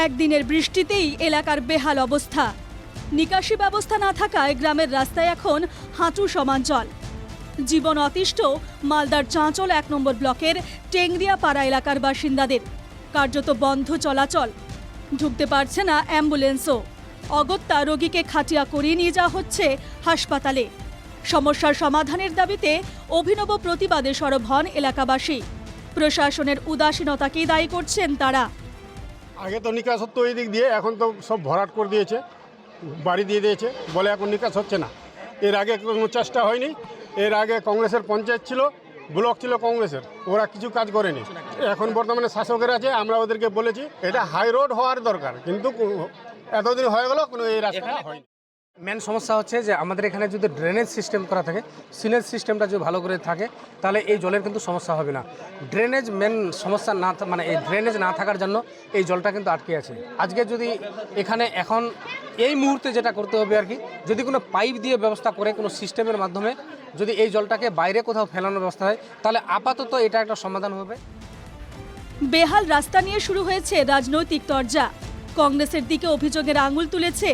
একদিনের বৃষ্টিতেই এলাকার বেহাল অবস্থা। নিকাশি ব্যবস্থা না থাকায় গ্রামের রাস্তায় এখন হাঁটু সমান জল। জীবন অতিষ্ঠ মালদার চাঁচল ১ নম্বর ব্লকের টেংরিয়াপাড়া এলাকার বাসিন্দাদের। কার্যত বন্ধ চলাচল, ঢুকতে পারছে না অ্যাম্বুলেন্সও। অগত্যা রোগীকে খাটিয়া করিয়ে নিয়ে যাওয়া হচ্ছে হাসপাতালে। সমস্যার সমাধানের দাবিতে অভিনব প্রতিবাদে সরব হন এলাকাবাসী। প্রশাসনের উদাসীনতাকেই দায়ী করছেন তারা। আগে তো নিকাশ হতো এই দিক দিয়ে, এখন তো সব ভরাট করে দিয়েছে, বাড়ি দিয়ে দিয়েছে, বলে এখন নিকাশ হচ্ছে না। এর আগে কোনো চেষ্টা হয়নি। এর আগে কংগ্রেসের পঞ্চায়েত ছিল, ব্লক ছিল কংগ্রেসের, ওরা কিছু কাজ করেনি। এখন বর্তমানে শাসকের আছে, আমরা ওদেরকে বলেছি এটা হাই রোড হওয়ার দরকার, কিন্তু এতদিন হয়ে গেল কোনো এই রাস্তা হয়নি। মেন সমস্যা হচ্ছে যে আমাদের এখানে যদি ড্রেনেজ সিস্টেম করা থাকে, সিনেজ সিস্টেমটা যদি ভালো করে থাকে, তাহলে এই জলের কিন্তু সমস্যা হবে না। ড্রেনেজ মেন সমস্যা না, মানে এই ড্রেনেজ না থাকার জন্য এই জলটা কিন্তু আটকে আছে। আজকে যদি এখানে এখন এই মুহূর্তে যেটা করতে হবে আর কি, যদি কোনো পাইপ দিয়ে ব্যবস্থা করে কোনো সিস্টেমের মাধ্যমে যদি এই জলটাকে বাইরে কোথাও ফেলানোর ব্যবস্থা হয়, তাহলে আপাতত এটা একটা সমাধান হবে। বেহাল রাস্তা নিয়ে শুরু হয়েছে রাজনৈতিক তরজা। কংগ্রেসের দিকে অভিযোগের আঙুল তুলেছে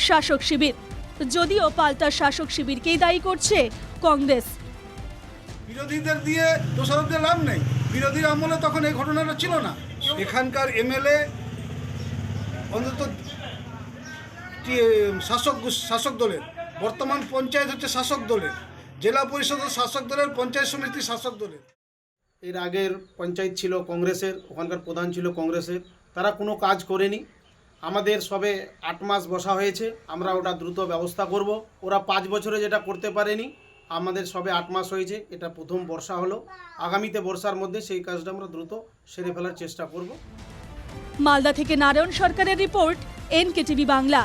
শাসক শিবির, যদিও পাল্টা শাসক শিবিরকেই দায়ী করছে কংগ্রেস। বিরোধীদের দিয়ে দোষারোপ দিয়ে লাভ নেই। বিরোধীর আমলে তখন এই ঘটনাটা ছিল না। এখানকার এমএলএ অন্তত শাসক দলের, বর্তমান পঞ্চায়েত হচ্ছে শাসক দলের, জেলা পরিষদ শাসক দলের, পঞ্চায়েত সমিতি শাসক দলের। এর আগের পঞ্চায়েত ছিল কংগ্রেসের, ওখানকার প্রধান ছিল কংগ্রেসের, তারা কোনো কাজ করেনি। আমাদের সবে 8 মাস বসা হয়েছে, আমরা ওটা দ্রুত ব্যবস্থা করব। ওরা 5 বছরে যেটা করতে পারেনি, আমাদের সবে 8 মাস হয়েছে, এটা প্রথম বর্ষা হলো। আগামীতে বর্ষার মধ্যে সেই কাজটা আমরা দ্রুত সেরে ফেলার চেষ্টা করব। মালদা থেকে নারায়ণ সরকারের রিপোর্ট, NKTV বাংলা।